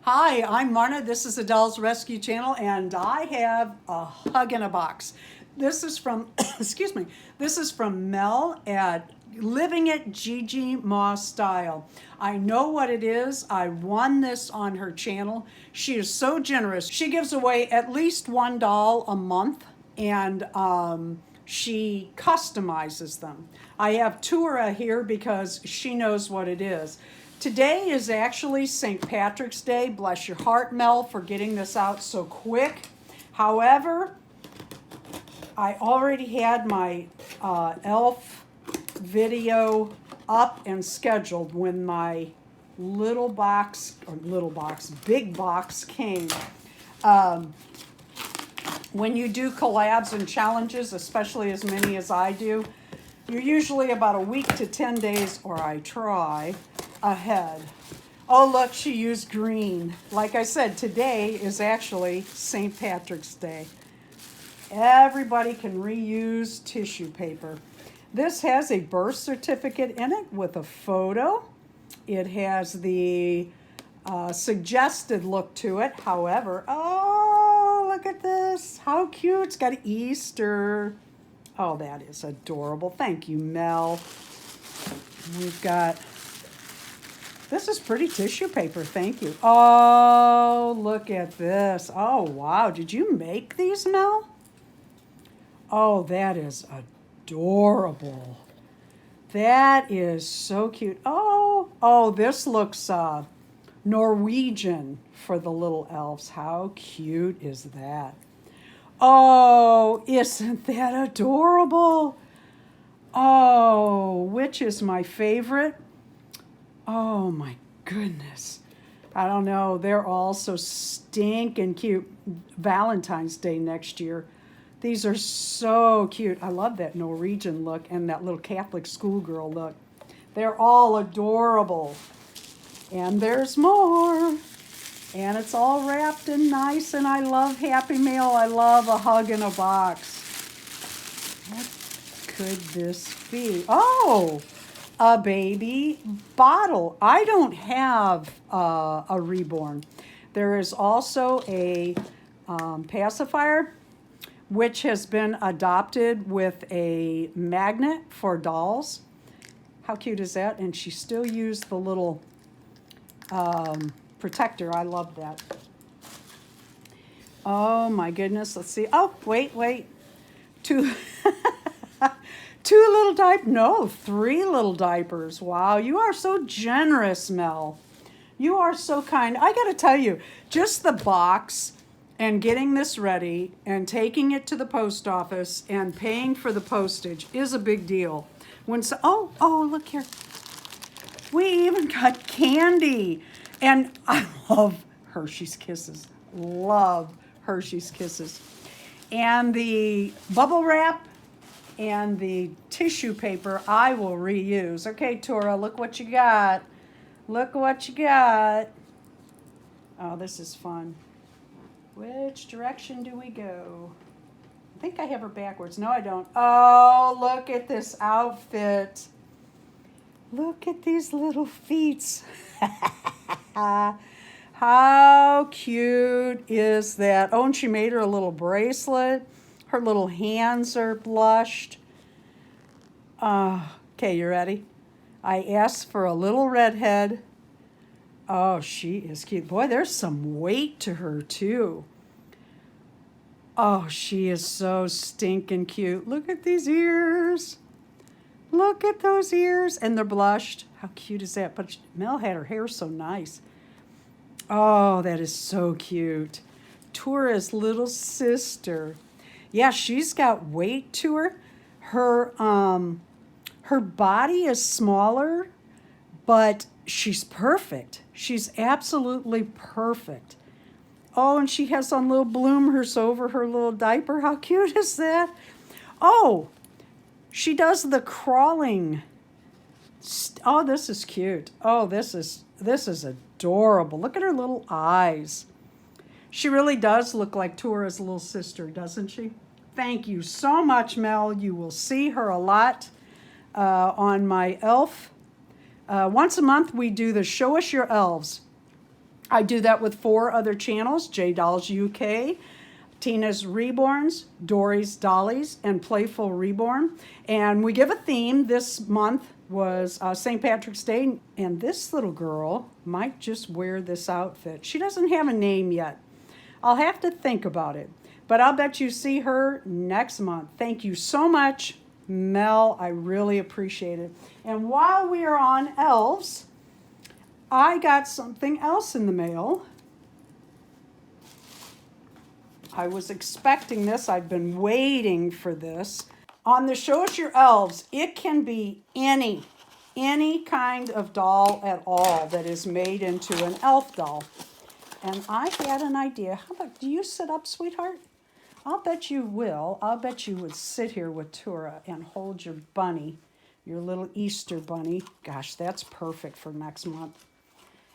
Hi, I'm Marna. This is the Dolls Rescue Channel, and I have a hug in a box. This is from, excuse me, this is from Mel at Living It GGMa Style. I know what it is. I won this on her channel. She is so generous. She gives away at least one doll a month, and she customizes them. I have Tura here because she knows what it is. Today is actually St. Patrick's Day. Bless your heart, Mel, for getting this out so quick. However, I already had my elf video up and scheduled when my big box came. When you do collabs and challenges, especially as many as I do, you're usually about a week to 10 days, or I try, ahead. Oh, look, she used green. Like I said, today is actually St. Patrick's Day. Everybody can reuse tissue paper. This has a birth certificate in it with a photo. It has the suggested look to it. However, oh, look at this. How cute. It's got Easter. Oh, that is adorable. Thank you, Mel. We've got, this is pretty tissue paper. Thank you. Oh, look at this. Oh, wow. Did you make these, Mel? Oh, that is adorable. That is so cute. Oh, this looks Norwegian for the little elves. How cute is that? Oh, isn't that adorable? Oh, which is my favorite? Oh my goodness. I don't know. They're all so stinking cute. Valentine's Day next year. These are so cute. I love that Norwegian look and that little Catholic schoolgirl look. They're all adorable. And there's more. And it's all wrapped in nice, and I love Happy Mail. I love a hug in a box. What could this be? Oh, a baby bottle. I don't have a Reborn. There is also a pacifier, which has been adopted with a magnet for dolls. How cute is that? And she still used the little protector. I love that. Oh my goodness. Let's see. Oh, wait. Two, two little diapers. No, three little diapers. Wow, you are so generous, Mel. You are so kind. I got to tell you, just the box and getting this ready and taking it to the post office and paying for the postage is a big deal. Oh, look here. We even got candy. And I love Hershey's Kisses. Love Hershey's Kisses. And the bubble wrap and the tissue paper I will reuse. Okay, Tora, look what you got. Look what you got. Oh, this is fun. Which direction do we go? I think I have her backwards. No, I don't. Oh, look at this outfit. Look at these little feet. How cute is that? Oh, and she made her a little bracelet. Her little hands are blushed. Okay, you ready? I asked for a little redhead. Oh, she is cute. Boy, there's some weight to her, too. Oh, she is so stinking cute. Look at these ears. Look at those ears. And they're blushed. How cute is that? But Mel had her hair so nice. Oh, that is so cute. Tura's little sister. Yeah, she's got weight to her. Her body is smaller, but she's perfect. She's absolutely perfect. Oh, and she has on little bloomers over her little diaper. How cute is that? Oh, she does the crawling. Oh, this is cute. Oh, this is adorable. Look at her little eyes. She really does look like Tura's little sister, doesn't she? Thank you so much, Mel. You will see her a lot on my elf. Once a month, we do the Show Us Your Elves. I do that with 4 other channels, J Dolls UK, Tina's Reborns, Dory's Dollies, and Playful Reborn. And we give a theme. This month was St. Patrick's Day, and this little girl might just wear this outfit. She doesn't have a name yet. I'll have to think about it, but I'll bet you see her next month. Thank you so much, Mel. I really appreciate it. And while we are on elves, I got something else in the mail. I was expecting this. I've been waiting for this. On the Show Us Your Elves, it can be any kind of doll at all that is made into an elf doll. And I had an idea. How about, do you sit up, sweetheart? I'll bet you will. I'll bet you would sit here with Tura and hold your bunny, your little Easter bunny. Gosh, that's perfect for next month.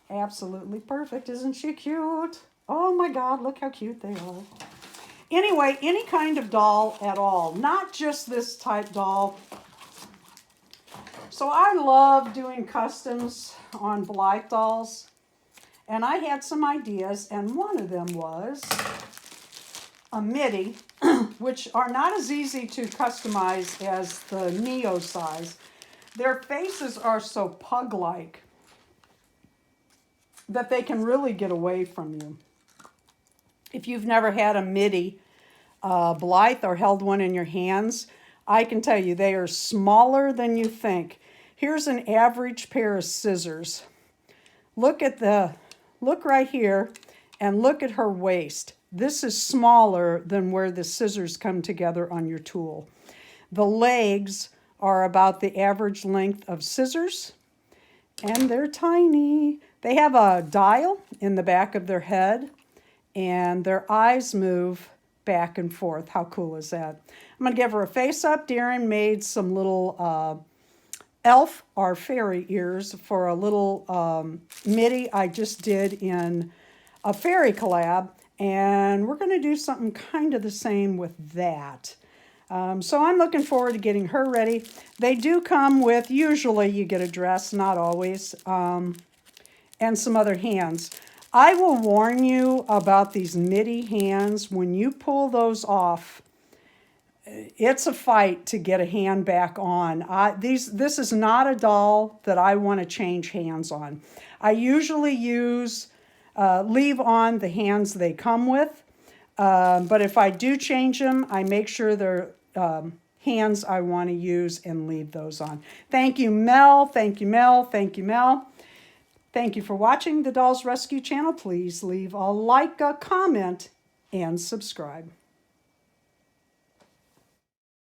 Absolutely perfect. Isn't she cute? Oh my God, look how cute they are. Anyway, any kind of doll at all, not just this type doll. So I love doing customs on Blythe dolls, and I had some ideas, and one of them was a midi, which are not as easy to customize as the Neo size. Their faces are so pug-like that they can really get away from you. If you've never had a midi Blythe or held one in your hands, I can tell you they are smaller than you think. Here's an average pair of scissors. Look right here and look at her waist. This is smaller than where the scissors come together on your tool. The legs are about the average length of scissors, and they're tiny. They have a dial in the back of their head, and their eyes move back and forth. How cool is that? I'm going to give her a face-up. Darren made some little elf or fairy ears for a little midi I just did in a fairy collab, and we're going to do something kind of the same with that. So I'm looking forward to getting her ready. They do come with, usually you get a dress, not always, and some other hands. I will warn you about these midi hands. When you pull those off, it's a fight to get a hand back on. This is not a doll that I want to change hands on. I usually leave on the hands they come with, but if I do change them, I make sure they're hands I want to use and leave those on. Thank you, Mel. Thank you, Mel. Thank you, Mel. Thank you for watching the Dolls Rescue channel. Please leave a like, a comment, and subscribe.